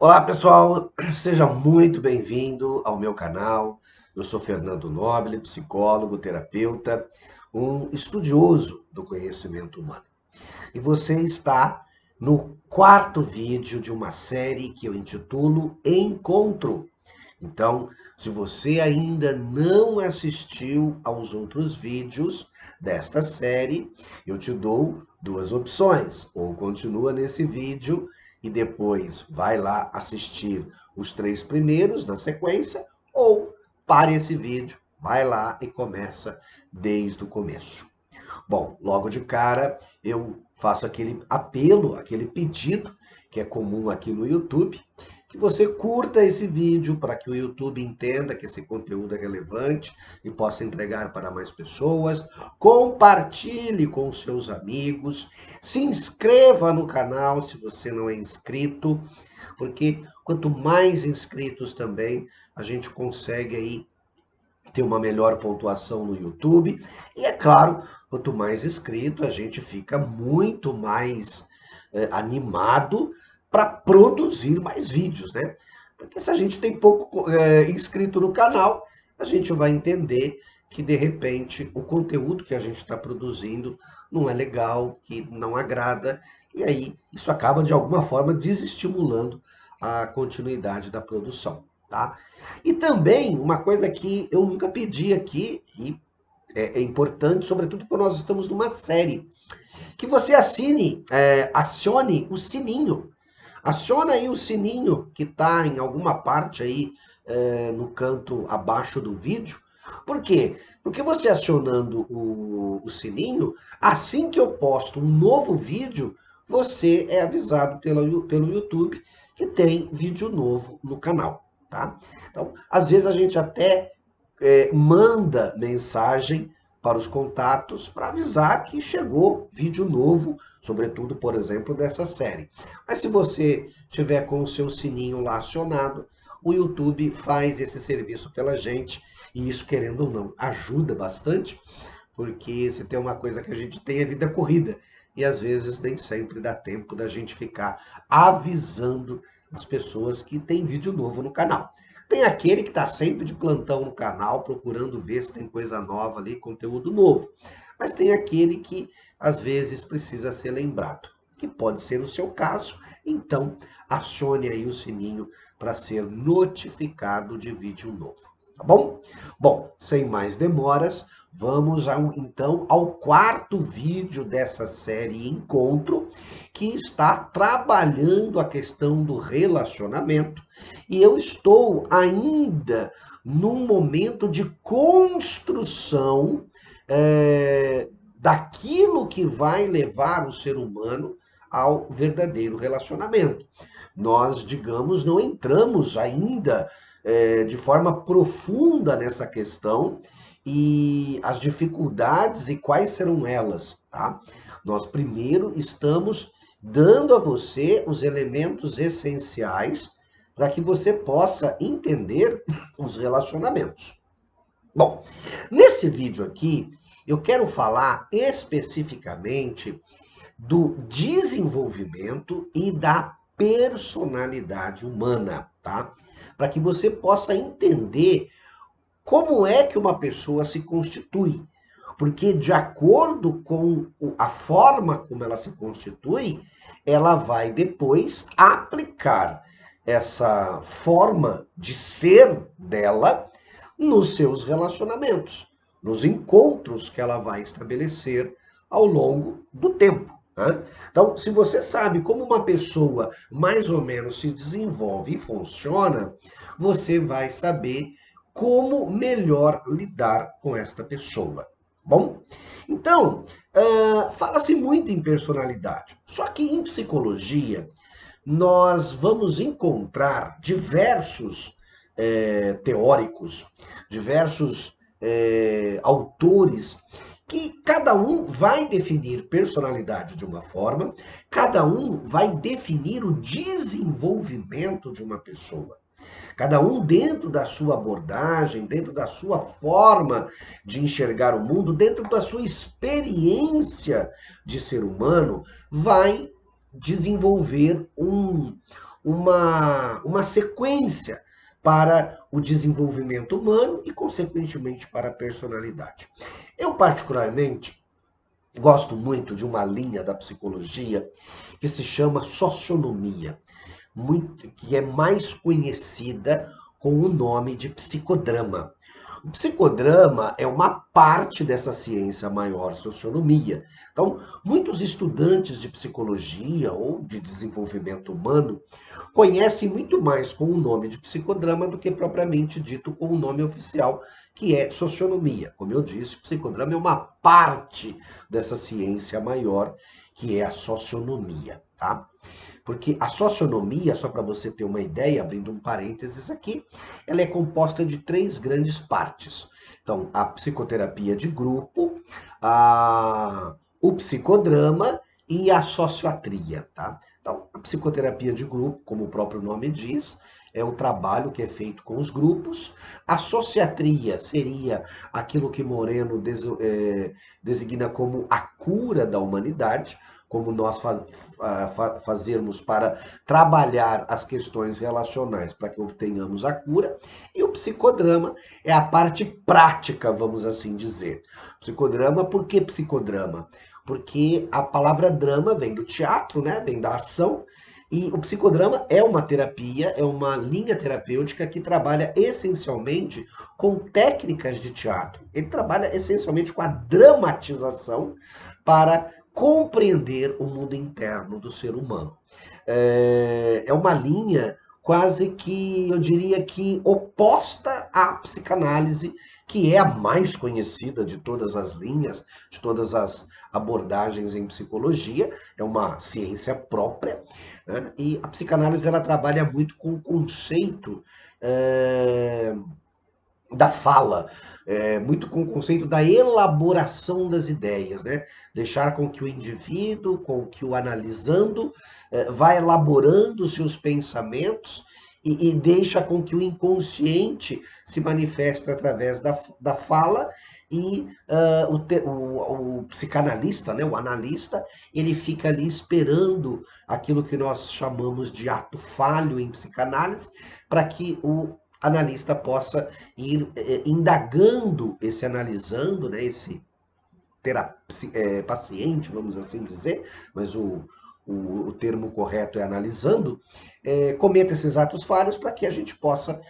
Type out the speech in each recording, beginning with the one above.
Olá, pessoal, seja muito bem-vindo ao meu canal. Eu sou Fernando Noble, psicólogo, terapeuta, um estudioso do conhecimento humano. E você está no quarto vídeo de uma série que eu intitulo Encontro. Então, se você ainda não assistiu aos outros vídeos desta série, eu te dou duas opções. Ou continua nesse vídeo e depois vai lá assistir os três primeiros na sequência, ou pare esse vídeo, vai lá e começa desde o começo. Bom, logo de cara eu faço aquele apelo, aquele pedido que é comum aqui no YouTube, que você curta esse vídeo para que o YouTube entenda que esse conteúdo é relevante e possa entregar para mais pessoas. Compartilhe com os seus amigos, se inscreva no canal se você não é inscrito, porque quanto mais inscritos também a gente consegue aí ter uma melhor pontuação no YouTube. E é claro, quanto mais inscrito, a gente fica muito mais animado para produzir mais vídeos, né? Porque se a gente tem pouco inscrito no canal, a gente vai entender que de repente o conteúdo que a gente está produzindo não é legal, que não agrada, e aí isso acaba de alguma forma desestimulando a continuidade da produção, tá? E também uma coisa que eu nunca pedi aqui, e é importante, sobretudo quando nós estamos numa série, que você acione o sininho. Aciona aí o sininho que está em alguma parte aí no canto abaixo do vídeo. Por quê? Porque você acionando o sininho, assim que eu posto um novo vídeo, você é avisado pelo YouTube que tem vídeo novo no canal, tá? Então, às vezes a gente até manda mensagem para os contatos para avisar que chegou vídeo novo, sobretudo, por exemplo, dessa série. Mas se você tiver com o seu sininho lá acionado, o YouTube faz esse serviço pela gente, e isso, querendo ou não, ajuda bastante, porque se tem uma coisa que a gente tem é vida corrida, e às vezes nem sempre dá tempo da gente ficar avisando as pessoas que tem vídeo novo no canal. Tem aquele que está sempre de plantão no canal, procurando ver se tem coisa nova ali, conteúdo novo. Mas tem aquele que às vezes precisa ser lembrado, que pode ser o seu caso. Então, acione aí o sininho para ser notificado de vídeo novo, tá bom? Bom, sem mais demoras, vamos então ao quarto vídeo dessa série Encontro, que está trabalhando a questão do relacionamento, e eu estou ainda num momento de construção daquilo que vai levar o ser humano ao verdadeiro relacionamento. Nós, digamos, não entramos ainda de forma profunda nessa questão e as dificuldades e quais serão elas, tá? Nós primeiro estamos dando a você os elementos essenciais para que você possa entender os relacionamentos. Bom, nesse vídeo aqui, eu quero falar especificamente do desenvolvimento e da personalidade humana, tá? Para que você possa entender como é que uma pessoa se constitui. Porque de acordo com a forma como ela se constitui, ela vai depois aplicar essa forma de ser dela nos seus relacionamentos, nos encontros que ela vai estabelecer ao longo do tempo, né? Então, se você sabe como uma pessoa mais ou menos se desenvolve e funciona, você vai saber como melhor lidar com esta pessoa. Bom, então, fala-se muito em personalidade, só que em psicologia nós vamos encontrar diversos teóricos, diversos autores, que cada um vai definir personalidade de uma forma, cada um vai definir o desenvolvimento de uma pessoa. Cada um dentro da sua abordagem, dentro da sua forma de enxergar o mundo, dentro da sua experiência de ser humano, vai desenvolver uma sequência para o desenvolvimento humano e, consequentemente, para a personalidade. Eu, particularmente, gosto muito de uma linha da psicologia que se chama socionomia, que é mais conhecida com o nome de psicodrama. O psicodrama é uma parte dessa ciência maior, socionomia. Então, muitos estudantes de psicologia ou de desenvolvimento humano conhecem muito mais com o nome de psicodrama do que propriamente dito com o nome oficial, que é socionomia. Como eu disse, o psicodrama é uma parte dessa ciência maior, que é a socionomia, tá? Porque a socionomia, só para você ter uma ideia, abrindo um parênteses aqui, ela é composta de três grandes partes. Então, a psicoterapia de grupo, o psicodrama e a socioatria, tá? Então, a psicoterapia de grupo, como o próprio nome diz, é o trabalho que é feito com os grupos. A sociatria seria aquilo que Moreno designa como a cura da humanidade, como nós fazermos para trabalhar as questões relacionais para que obtenhamos a cura. E o psicodrama é a parte prática, vamos assim dizer. Psicodrama, por que psicodrama? Porque a palavra drama vem do teatro, né? Vem da ação. E o psicodrama é uma terapia, é uma linha terapêutica que trabalha essencialmente com técnicas de teatro. Ele trabalha essencialmente com a dramatização para compreender o mundo interno do ser humano. É uma linha quase que, eu diria que oposta à psicanálise, que é a mais conhecida de todas as linhas, de todas as abordagens em psicologia, é uma ciência própria, né? E a psicanálise ela trabalha muito com o conceito da fala, muito com o conceito da elaboração das ideias, né? Deixar com que o indivíduo, com que o analisando, vá elaborando os seus pensamentos e deixa com que o inconsciente se manifeste através da fala e o psicanalista, né, o analista, ele fica ali esperando aquilo que nós chamamos de ato falho em psicanálise, para que o analista possa ir indagando, analisando, né, esse paciente, vamos assim dizer, mas o termo correto é analisando, cometa esses atos falhos para que a gente possa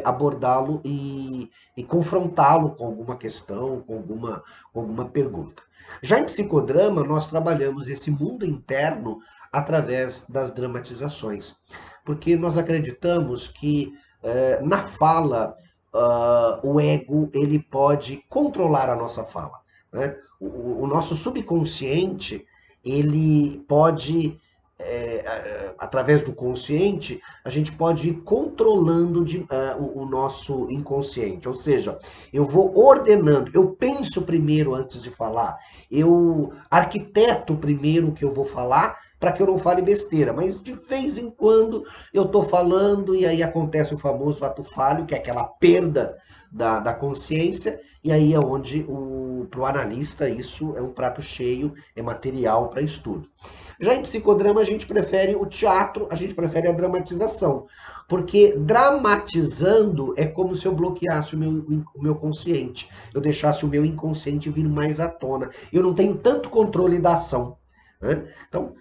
abordá-lo e confrontá-lo com alguma questão, com alguma pergunta. Já em psicodrama, nós trabalhamos esse mundo interno através das dramatizações, porque nós acreditamos que na fala, o ego ele pode controlar a nossa fala, né? O nosso subconsciente ele pode, através do consciente, a gente pode ir controlando o nosso inconsciente. Ou seja, eu vou ordenando, eu penso primeiro antes de falar, eu arquiteto primeiro o que eu vou falar para que eu não fale besteira. Mas de vez em quando eu estou falando e aí acontece o famoso ato falho, que é aquela perda da consciência, e aí é onde, para o analista, isso é um prato cheio, é material para estudo. Já em psicodrama, a gente prefere o teatro, a gente prefere a dramatização, porque dramatizando é como se eu bloqueasse o meu consciente, eu deixasse o meu inconsciente vir mais à tona. Eu não tenho tanto controle da ação, né? Então,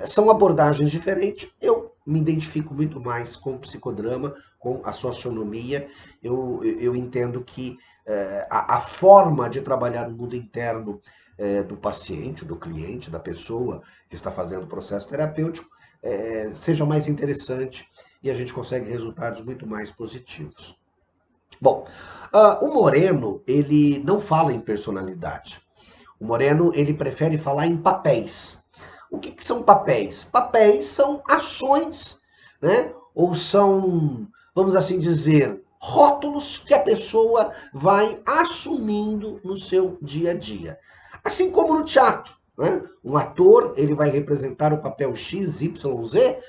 são abordagens diferentes. Eu me identifico muito mais com o psicodrama, com a socionomia. Eu entendo que a forma de trabalhar o mundo interno do paciente, do cliente, da pessoa que está fazendo o processo terapêutico, seja mais interessante e a gente consegue resultados muito mais positivos. Bom, o Moreno, ele não fala em personalidade. O Moreno, ele prefere falar em papéis. O que são papéis? Papéis são ações, né? Ou são, vamos assim dizer, rótulos que a pessoa vai assumindo no seu dia a dia. Assim como no teatro, né? Um ator, ele vai representar o papel X, Y, Z.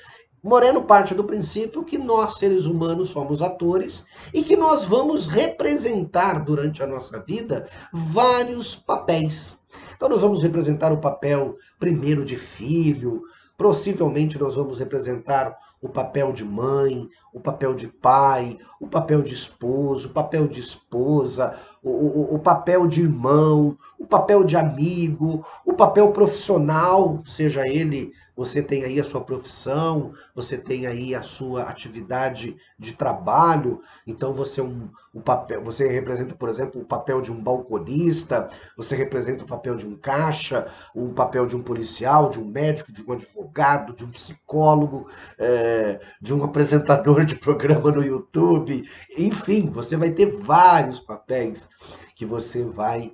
Moreno parte do princípio que nós, seres humanos, somos atores e que nós vamos representar durante a nossa vida vários papéis. Então nós vamos representar o papel primeiro de filho, possivelmente nós vamos representar o papel de mãe, o papel de pai, o papel de esposo, o papel de esposa, o papel de irmão, o papel de amigo, o papel profissional, seja ele, você tem aí a sua profissão, você tem aí a sua atividade de trabalho, então você representa, por exemplo, o papel de um balconista, você representa o papel de um caixa, o papel de um policial, de um médico, de um advogado, de um psicólogo, de um apresentador de programa no YouTube, enfim, você vai ter vários papéis que você vai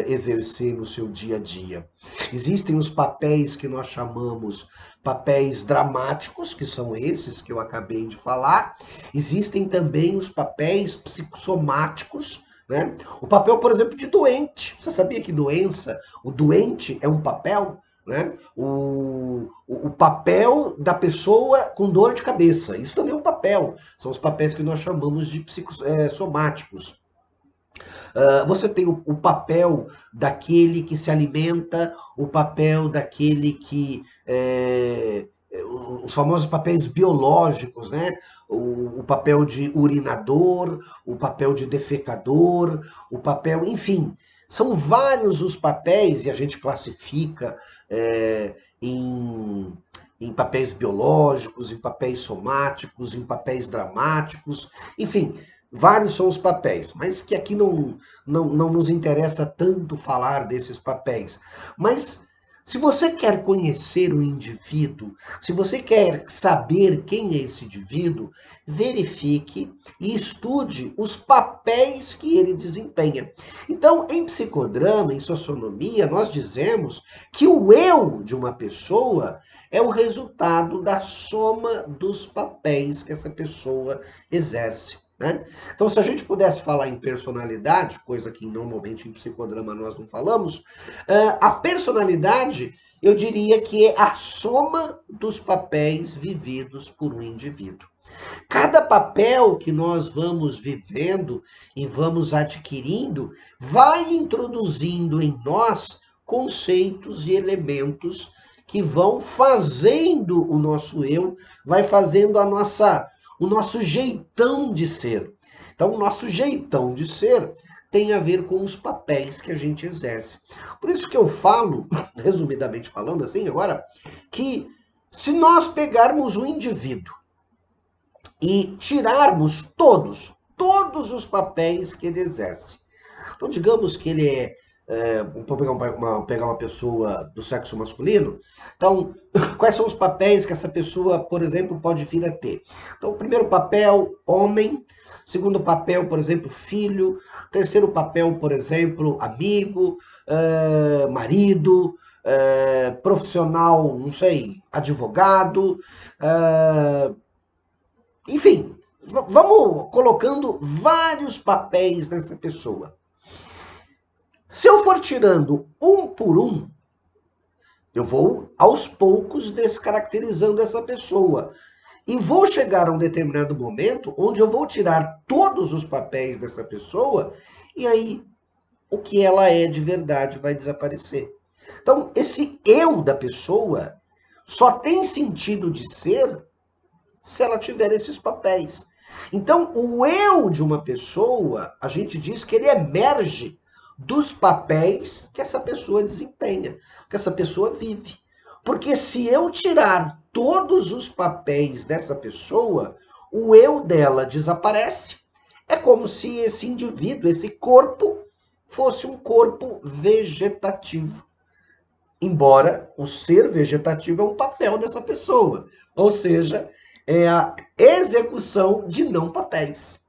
exercer no seu dia a dia. Existem os papéis que nós chamamos papéis dramáticos, que são esses que eu acabei de falar. Existem também os papéis psicossomáticos, né? O papel, por exemplo, de doente. Você sabia que o doente é um papel? Né? O papel da pessoa com dor de cabeça. Isso também é um papel. São os papéis que nós chamamos de psicossomáticos. Você tem o papel daquele que se alimenta, o papel daquele que. Os famosos papéis biológicos, né? O papel de urinador, o papel de defecador, o papel. Enfim, são vários os papéis e a gente classifica em. Em papéis biológicos, em papéis somáticos, em papéis dramáticos, enfim, vários são os papéis, mas que aqui não nos interessa tanto falar desses papéis. Mas se você quer conhecer o indivíduo, se você quer saber quem é esse indivíduo, verifique e estude os papéis que ele desempenha. Então, em psicodrama, em socionomia, nós dizemos que o eu de uma pessoa é o resultado da soma dos papéis que essa pessoa exerce. Né? Então, se a gente pudesse falar em personalidade, coisa que normalmente em psicodrama nós não falamos, a personalidade eu diria que é a soma dos papéis vividos por um indivíduo. Cada papel que nós vamos vivendo e vamos adquirindo vai introduzindo em nós conceitos e elementos que vão fazendo o nosso eu, vai fazendo o nosso jeitão de ser. Então, o nosso jeitão de ser tem a ver com os papéis que a gente exerce. Por isso que eu falo, resumidamente falando assim agora, que se nós pegarmos um indivíduo e tirarmos todos os papéis que ele exerce. Então, digamos que ele vamos pegar uma pessoa do sexo masculino. Então, quais são os papéis que essa pessoa, por exemplo, pode vir a ter? Então, o primeiro papel, homem. Segundo papel, por exemplo, filho. Terceiro papel, por exemplo, amigo, marido, profissional, não sei, advogado. Enfim, vamos colocando vários papéis nessa pessoa. Se eu for tirando um por um, eu vou aos poucos descaracterizando essa pessoa. E vou chegar a um determinado momento onde eu vou tirar todos os papéis dessa pessoa e aí o que ela é de verdade vai desaparecer. Então, esse eu da pessoa só tem sentido de ser se ela tiver esses papéis. Então, o eu de uma pessoa, a gente diz que ele emerge dos papéis que essa pessoa desempenha, que essa pessoa vive. Porque se eu tirar todos os papéis dessa pessoa, o eu dela desaparece. É como se esse indivíduo, esse corpo, fosse um corpo vegetativo. Embora o ser vegetativo é um papel dessa pessoa. Ou seja, é a execução de não papéis.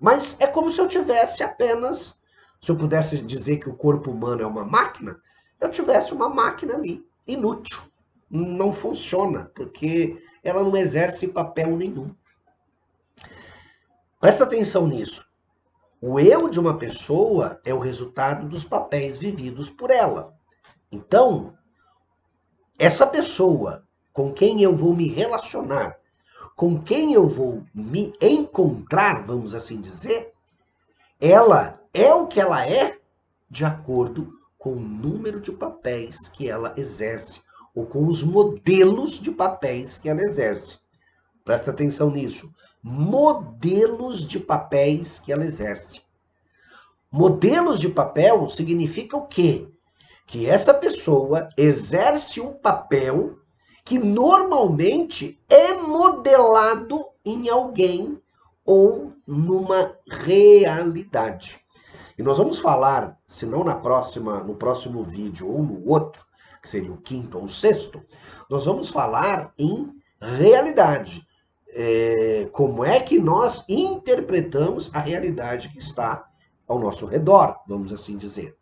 Mas é como se eu tivesse apenas, se eu pudesse dizer que o corpo humano é uma máquina, eu tivesse uma máquina ali, inútil. Não funciona, porque ela não exerce papel nenhum. Presta atenção nisso. O eu de uma pessoa é o resultado dos papéis vividos por ela. Então, essa pessoa com quem eu vou me relacionar, com quem eu vou me encontrar, vamos assim dizer, ela é o que ela é de acordo com o número de papéis que ela exerce, ou com os modelos de papéis que ela exerce. Presta atenção nisso. Modelos de papéis que ela exerce. Modelos de papel significa o quê? Que essa pessoa exerce um papel que normalmente é modelado em alguém ou numa realidade. E nós vamos falar, se não no próximo vídeo ou no outro, que seria o quinto ou o sexto, nós vamos falar em realidade. Como é que nós interpretamos a realidade que está ao nosso redor, vamos assim dizer.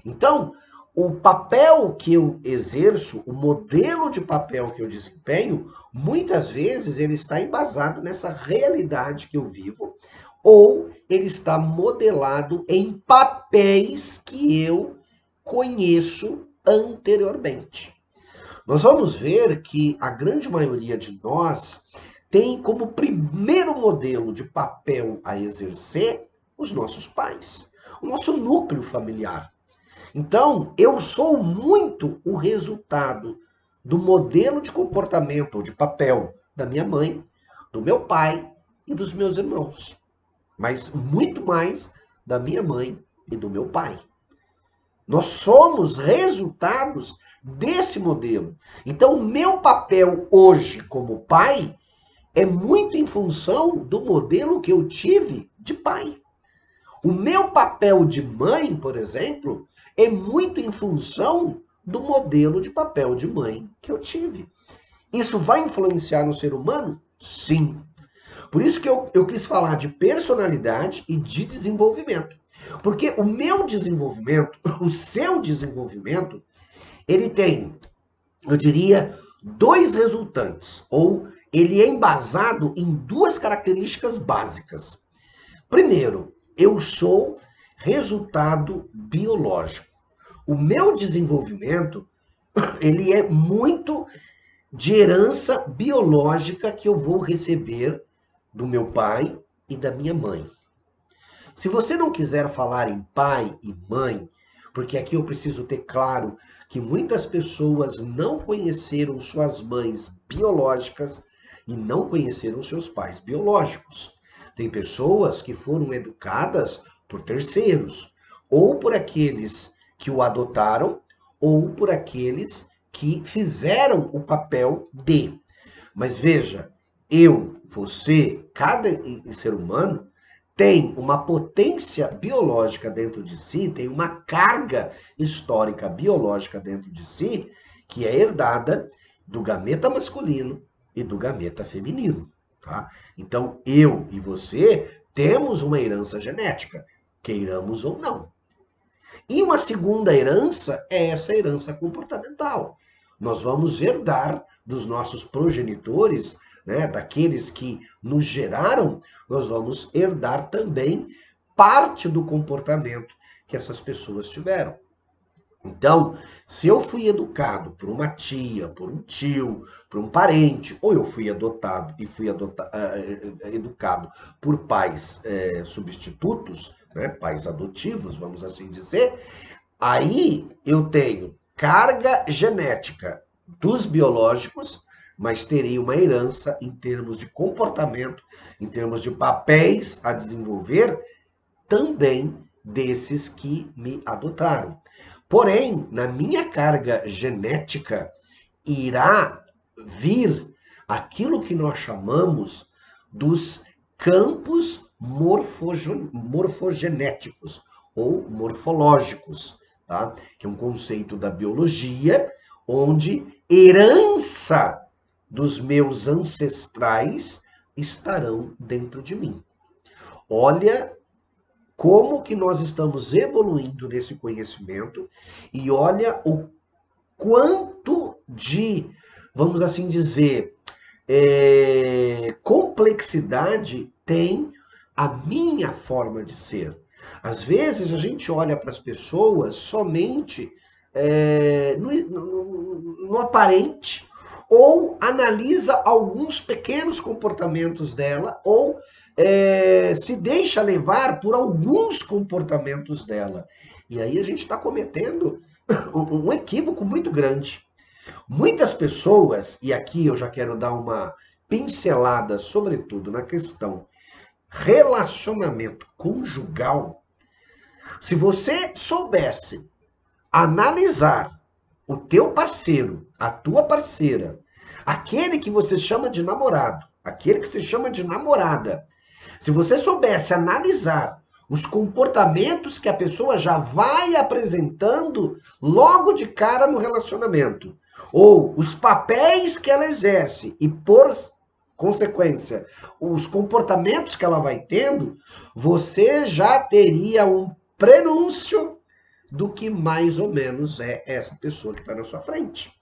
Então, o papel que eu exerço, o modelo de papel que eu desempenho, muitas vezes ele está embasado nessa realidade que eu vivo, ou ele está modelado em papéis que eu conheço anteriormente. Nós vamos ver que a grande maioria de nós tem como primeiro modelo de papel a exercer os nossos pais, o nosso núcleo familiar. Então, eu sou muito o resultado do modelo de comportamento ou de papel da minha mãe, do meu pai e dos meus irmãos. Mas muito mais da minha mãe e do meu pai. Nós somos resultados desse modelo. Então, o meu papel hoje como pai é muito em função do modelo que eu tive de pai. O meu papel de mãe, por exemplo, é muito em função do modelo de papel de mãe que eu tive. Isso vai influenciar no ser humano? Sim. Por isso que eu quis falar de personalidade e de desenvolvimento. Porque o meu desenvolvimento, o seu desenvolvimento, ele tem, eu diria, dois resultantes, ou ele é embasado em duas características básicas. Primeiro, eu sou resultado biológico. O meu desenvolvimento, ele é muito de herança biológica que eu vou receber do meu pai e da minha mãe. Se você não quiser falar em pai e mãe, porque aqui eu preciso ter claro que muitas pessoas não conheceram suas mães biológicas e não conheceram seus pais biológicos. Tem pessoas que foram educadas por terceiros, ou por aqueles que o adotaram, ou por aqueles que fizeram o papel de. Mas veja, eu, você, cada ser humano tem uma potência biológica dentro de si, tem uma carga histórica biológica dentro de si, que é herdada do gameta masculino e do gameta feminino. Tá? Então, eu e você temos uma herança genética, queiramos ou não. E uma segunda herança é essa herança comportamental. Nós vamos herdar dos nossos progenitores, né, daqueles que nos geraram, nós vamos herdar também parte do comportamento que essas pessoas tiveram. Então, se eu fui educado por uma tia, por um tio, por um parente, ou eu fui adotado e fui educado por pais substitutos, né, pais adotivos, vamos assim dizer, aí eu tenho carga genética dos biológicos, mas terei uma herança em termos de comportamento, em termos de papéis a desenvolver, também desses que me adotaram. Porém, na minha carga genética irá vir aquilo que nós chamamos dos campos morfogenéticos ou morfológicos, tá? Que é um conceito da biologia onde herança dos meus ancestrais estarão dentro de mim. Olha como que nós estamos evoluindo nesse conhecimento e olha o quanto de, vamos assim dizer, complexidade tem a minha forma de ser. Às vezes a gente olha para as pessoas somente no aparente, ou analisa alguns pequenos comportamentos dela, ou se deixa levar por alguns comportamentos dela. E aí a gente está cometendo um equívoco muito grande. Muitas pessoas, e aqui eu já quero dar uma pincelada, sobretudo na questão relacionamento conjugal, se você soubesse analisar o teu parceiro, a tua parceira, aquele que você chama de namorado, aquele que se chama de namorada, se você soubesse analisar os comportamentos que a pessoa já vai apresentando logo de cara no relacionamento, ou os papéis que ela exerce e, por consequência, os comportamentos que ela vai tendo, você já teria um prenúncio do que mais ou menos é essa pessoa que está na sua frente.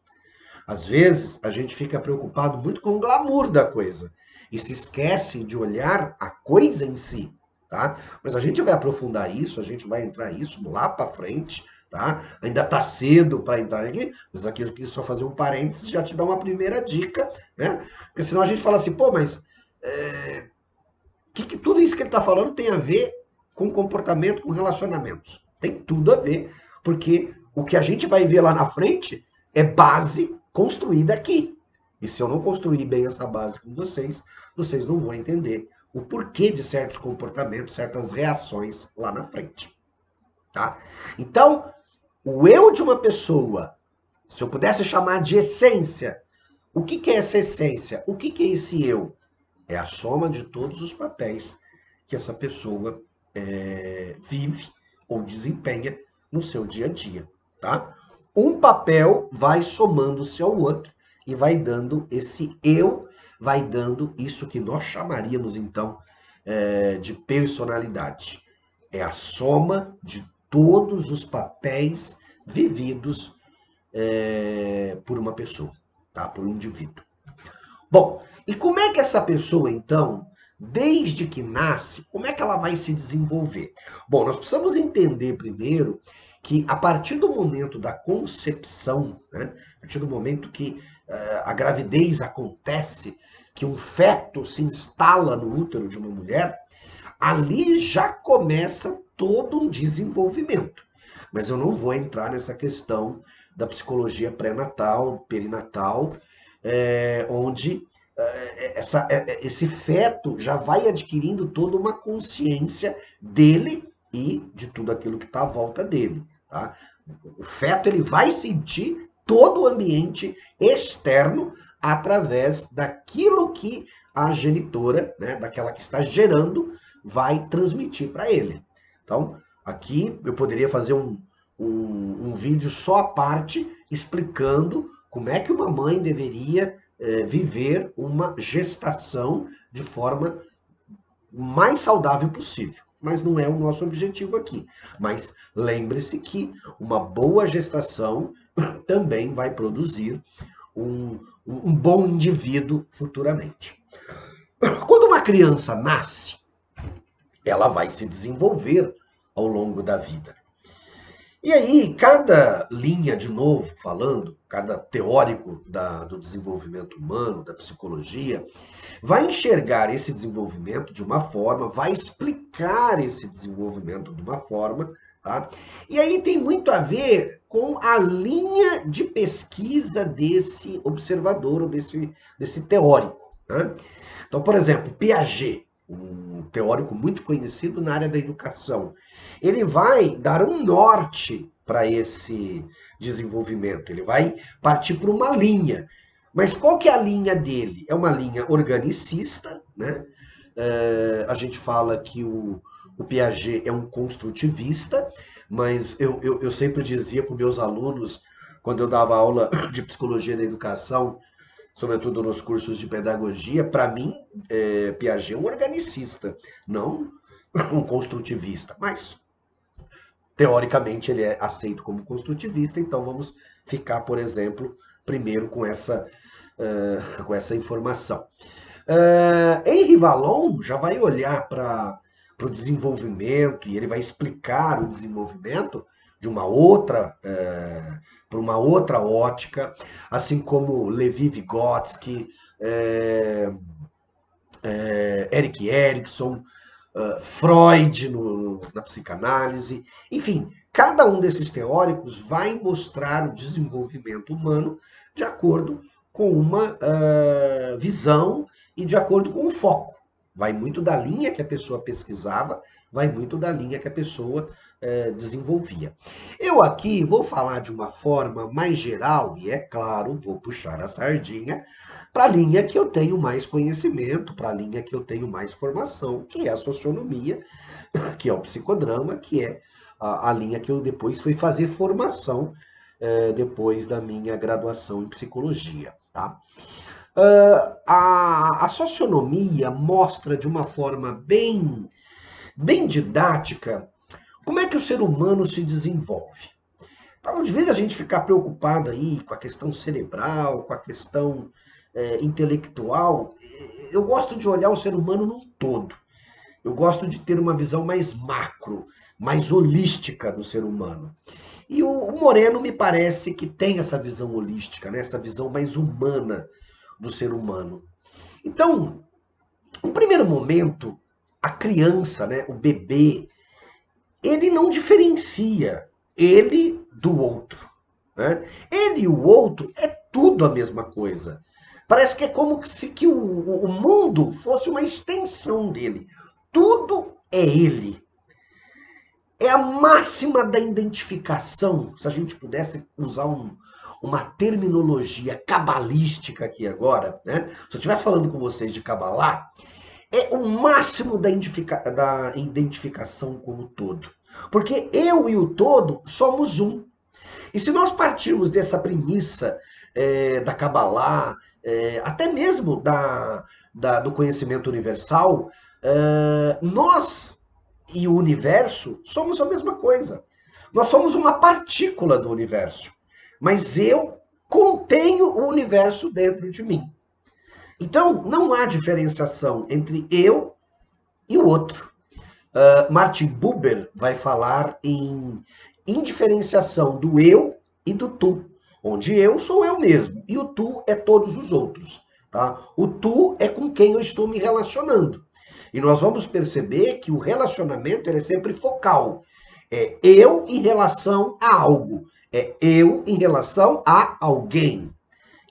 Às vezes, a gente fica preocupado muito com o glamour da coisa e se esquece de olhar a coisa em si, tá? Mas a gente vai aprofundar isso, a gente vai entrar isso lá para frente, tá? Ainda tá cedo para entrar aqui, mas aqui eu quis só fazer um parênteses e já te dar uma primeira dica, né? Porque senão a gente fala assim, pô, mas que tudo isso que ele está falando tem a ver com comportamento, com relacionamentos? Tem tudo a ver, porque o que a gente vai ver lá na frente é base construída aqui. E se eu não construir bem essa base com vocês, vocês não vão entender o porquê de certos comportamentos, certas reações lá na frente. Tá? Então, o eu de uma pessoa, se eu pudesse chamar de essência, o que é essa essência? O que é esse eu? É a soma de todos os papéis que essa pessoa vive ou desempenha no seu dia a dia, tá? Um papel vai somando-se ao outro e vai dando esse eu, vai dando isso que nós chamaríamos então de personalidade. É a soma de todos os papéis vividos por uma pessoa, tá? Por um indivíduo. Bom, e como é que essa pessoa, então, desde que nasce, como é que ela vai se desenvolver? Bom, nós precisamos entender primeiro que a partir do momento da concepção, né, a partir do momento que a gravidez acontece, que um feto se instala no útero de uma mulher, ali já começa todo um desenvolvimento. Mas eu não vou entrar nessa questão da psicologia pré-natal, perinatal, onde esse feto já vai adquirindo toda uma consciência dele e de tudo aquilo que está à volta dele. Tá? O feto ele vai sentir todo o ambiente externo através daquilo que a genitora, né, daquela que está gerando, vai transmitir para ele. Então, aqui eu poderia fazer um vídeo só à parte explicando como é que uma mãe deveria viver uma gestação de forma mais saudável possível. Mas não é o nosso objetivo aqui. Mas lembre-se que uma boa gestação também vai produzir um bom indivíduo futuramente. Quando uma criança nasce, ela vai se desenvolver ao longo da vida. E aí, cada linha, de novo falando, cada teórico do desenvolvimento humano, da psicologia, vai enxergar esse desenvolvimento de uma forma, vai explicar esse desenvolvimento de uma forma, tá? E aí tem muito a ver com a linha de pesquisa desse observador ou desse teórico, né? Então, por exemplo, Piaget, um teórico muito conhecido na área da educação, ele vai dar um norte para esse desenvolvimento, ele vai partir por uma linha. Mas qual que é a linha dele? É uma linha organicista, né? A gente fala que o Piaget é um construtivista, mas eu sempre dizia para os meus alunos, quando eu dava aula de psicologia da educação, sobretudo nos cursos de pedagogia, para mim, Piaget é um organicista, não um construtivista. Mas, teoricamente, ele é aceito como construtivista, então vamos ficar, por exemplo, primeiro com essa informação. Henri Vallon já vai olhar para o desenvolvimento e ele vai explicar o desenvolvimento de uma outra, por uma outra ótica, assim como Levi Vygotsky, Erik Erikson, Freud na psicanálise, enfim, cada um desses teóricos vai mostrar o desenvolvimento humano de acordo com uma visão e de acordo com o foco. Vai muito da linha que a pessoa pesquisava, vai muito da linha que a pessoa desenvolvia. Eu aqui vou falar de uma forma mais geral, e é claro, vou puxar a sardinha para a linha que eu tenho mais conhecimento, para a linha que eu tenho mais formação, que é a socionomia, que é o psicodrama, que é a linha que eu depois fui fazer formação depois da minha graduação em psicologia, tá? A socionomia mostra de uma forma bem didática como é que o ser humano se desenvolve. Então, às vezes a gente fica preocupado aí com a questão cerebral, com a questão intelectual. Eu gosto de olhar o ser humano num todo. Eu gosto de ter uma visão mais macro, mais holística do ser humano. E o Moreno me parece que tem essa visão holística, né? Essa visão mais humana do ser humano. Então, no primeiro momento, a criança, né, o bebê, ele não diferencia ele do outro. Né? Ele e o outro é tudo a mesma coisa. Parece que é como se que o mundo fosse uma extensão dele. Tudo é ele. É a máxima da identificação, se a gente pudesse usar uma terminologia cabalística aqui agora, né? Se eu estivesse falando com vocês de Cabalá, é o máximo da identificação com o todo. Porque eu e o todo somos um. E se nós partirmos dessa premissa da Cabalá, até mesmo do conhecimento universal, nós e o universo somos a mesma coisa. Nós somos uma partícula do universo. Mas eu contenho o universo dentro de mim. Então, não há diferenciação entre eu e o outro. Martin Buber vai falar em indiferenciação do eu e do tu, onde eu sou eu mesmo e o tu é todos os outros. Tá? O tu é com quem eu estou me relacionando. E nós vamos perceber que o relacionamento ele é sempre focal. É eu em relação a algo. É eu em relação a alguém.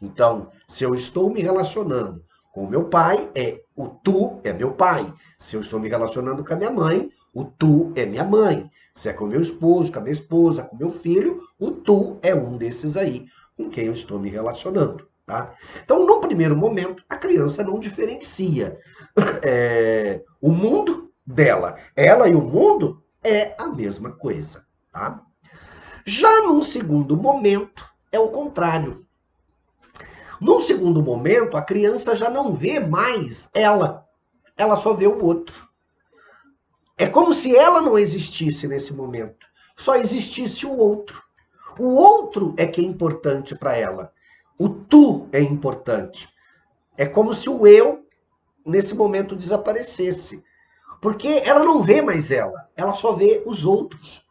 Então, se eu estou me relacionando com o meu pai, o tu é meu pai. Se eu estou me relacionando com a minha mãe, o tu é minha mãe. Se é com o meu esposo, com a minha esposa, com o meu filho, o tu é um desses aí com quem eu estou me relacionando. Tá? Então, no primeiro momento, a criança não diferencia o mundo dela. Ela e o mundo é a mesma coisa. Tá? Já num segundo momento, é o contrário. Num segundo momento, a criança já não vê mais ela só vê o outro. É como se ela não existisse nesse momento, só existisse o outro. O outro é que é importante para ela. O tu é importante. É como se o eu, nesse momento, desaparecesse. Porque ela não vê mais ela só vê os outros.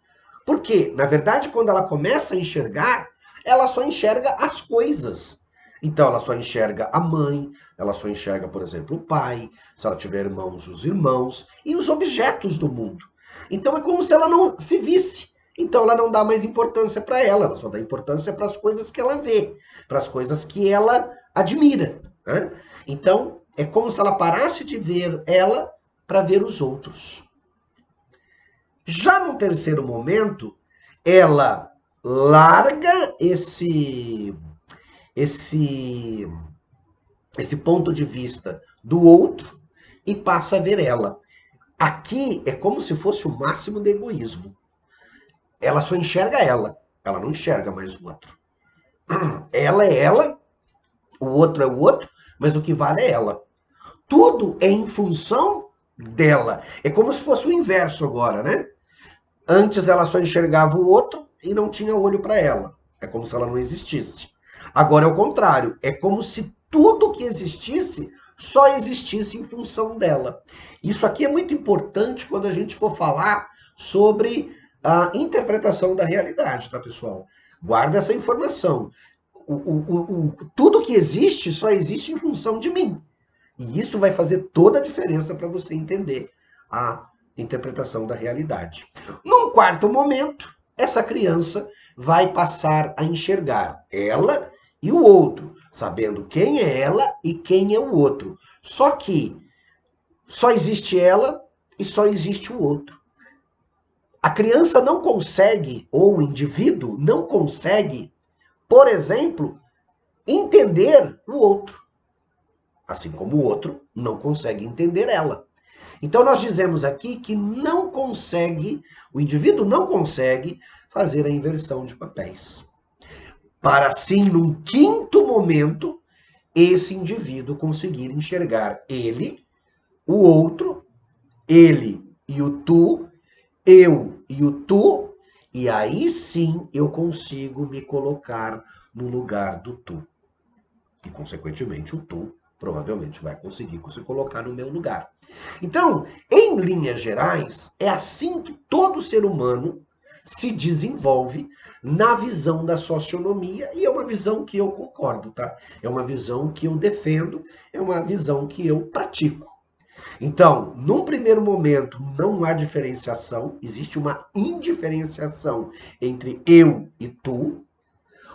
Por quê? Na verdade, quando ela começa a enxergar, ela só enxerga as coisas. Então, ela só enxerga a mãe, ela só enxerga, por exemplo, o pai, se ela tiver irmãos, os irmãos, e os objetos do mundo. Então, é como se ela não se visse. Então, ela não dá mais importância para ela só dá importância para as coisas que ela vê, para as coisas que ela admira. Né? Então, é como se ela parasse de ver ela para ver os outros. Já no terceiro momento, ela larga esse ponto de vista do outro e passa a ver ela. Aqui é como se fosse o máximo do egoísmo. Ela só enxerga ela não enxerga mais o outro. Ela é ela, o outro é o outro, mas o que vale é ela. Tudo é em função dela. É como se fosse o inverso agora, né? Antes ela só enxergava o outro e não tinha olho para ela. É como se ela não existisse. Agora é o contrário. É como se tudo que existisse só existisse em função dela. Isso aqui é muito importante quando a gente for falar sobre a interpretação da realidade, tá, pessoal? Guarda essa informação. Tudo que existe só existe em função de mim. E isso vai fazer toda a diferença para você entender a interpretação da realidade. Num quarto momento, essa criança vai passar a enxergar ela e o outro, sabendo quem é ela e quem é o outro. Só que só existe ela e só existe o outro. A criança não consegue, ou o indivíduo não consegue, por exemplo, entender o outro. Assim como o outro não consegue entender ela. Então nós dizemos aqui que não consegue, o indivíduo não consegue fazer a inversão de papéis. Para assim, num quinto momento, esse indivíduo conseguir enxergar ele, o outro, ele e o tu, eu e o tu, e aí sim eu consigo me colocar no lugar do tu. E, consequentemente, o tu provavelmente vai conseguir se colocar no meu lugar. Então, em linhas gerais, é assim que todo ser humano se desenvolve na visão da socionomia, e é uma visão que eu concordo, tá? É uma visão que eu defendo, é uma visão que eu pratico. Então, num primeiro momento, não há diferenciação, existe uma indiferenciação entre eu e tu.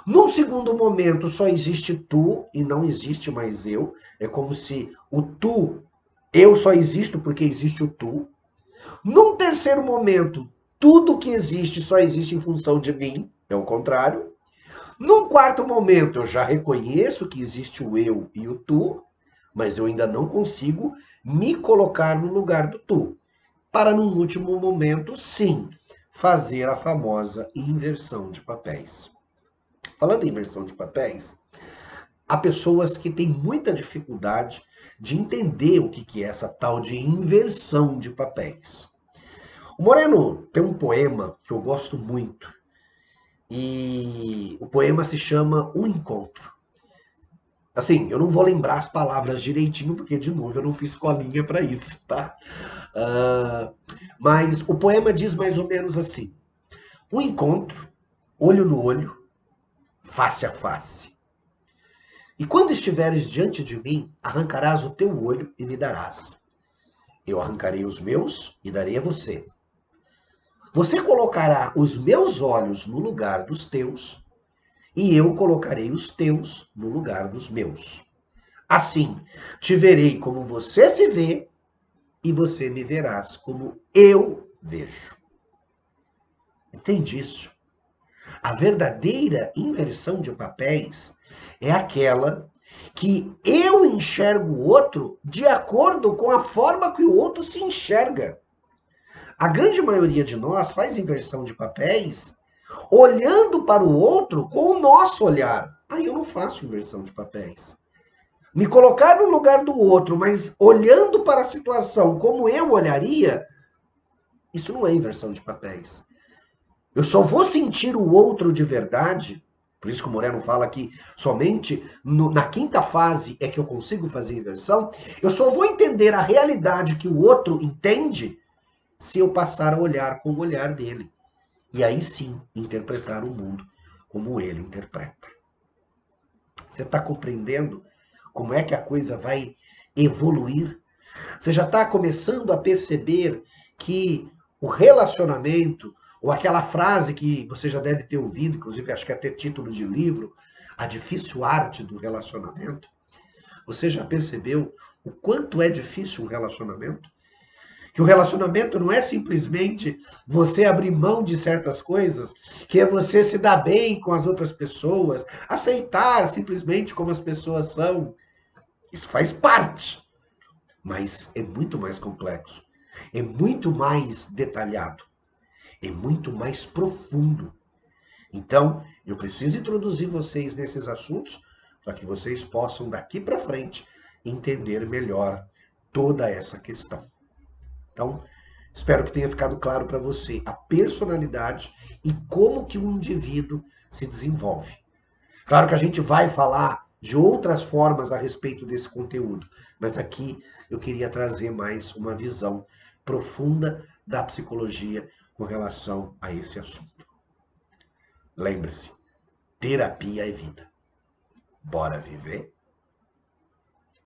Num segundo momento, só existe tu e não existe mais eu. É como se o tu, eu só existo porque existe o tu. Num terceiro momento, tudo que existe só existe em função de mim, é o contrário. Num quarto momento, eu já reconheço que existe o eu e o tu, mas eu ainda não consigo me colocar no lugar do tu. Para, num último momento, sim, fazer a famosa inversão de papéis. Falando em inversão de papéis, há pessoas que têm muita dificuldade de entender o que é essa tal de inversão de papéis. O Moreno tem um poema que eu gosto muito, e o poema se chama O Encontro. Assim, eu não vou lembrar as palavras direitinho, porque, de novo, eu não fiz colinha para isso, tá? Uh, mas o poema diz mais ou menos assim: o encontro, olho no olho, face a face. E quando estiveres diante de mim, arrancarás o teu olho e me darás. Eu arrancarei os meus e darei a você. Você colocará os meus olhos no lugar dos teus, e eu colocarei os teus no lugar dos meus. Assim, te verei como você se vê, e você me verás como eu vejo. Entende isso? A verdadeira inversão de papéis é aquela que eu enxergo o outro de acordo com a forma que o outro se enxerga. A grande maioria de nós faz inversão de papéis olhando para o outro com o nosso olhar. Aí eu não faço inversão de papéis. Me colocar no lugar do outro, mas olhando para a situação como eu olharia, isso não é inversão de papéis. Eu só vou sentir o outro de verdade, por isso que o Moreno fala que somente na quinta fase é que eu consigo fazer inversão. Eu só vou entender a realidade que o outro entende se eu passar a olhar com o olhar dele. E aí sim, interpretar o mundo como ele interpreta. Você está compreendendo como é que a coisa vai evoluir? Você já está começando a perceber que o relacionamento, ou aquela frase que você já deve ter ouvido, inclusive acho que é até título de livro, A Difícil Arte do Relacionamento. Você já percebeu o quanto é difícil um relacionamento? Que o relacionamento não é simplesmente você abrir mão de certas coisas, que é você se dar bem com as outras pessoas, aceitar simplesmente como as pessoas são. Isso faz parte, mas é muito mais complexo, é muito mais detalhado, é muito mais profundo. Então, eu preciso introduzir vocês nesses assuntos para que vocês possam, daqui para frente, entender melhor toda essa questão. Então, espero que tenha ficado claro para você a personalidade e como que um indivíduo se desenvolve. Claro que a gente vai falar de outras formas a respeito desse conteúdo, mas aqui eu queria trazer mais uma visão profunda da psicologia com relação a esse assunto. Lembre-se, terapia é vida. Bora viver?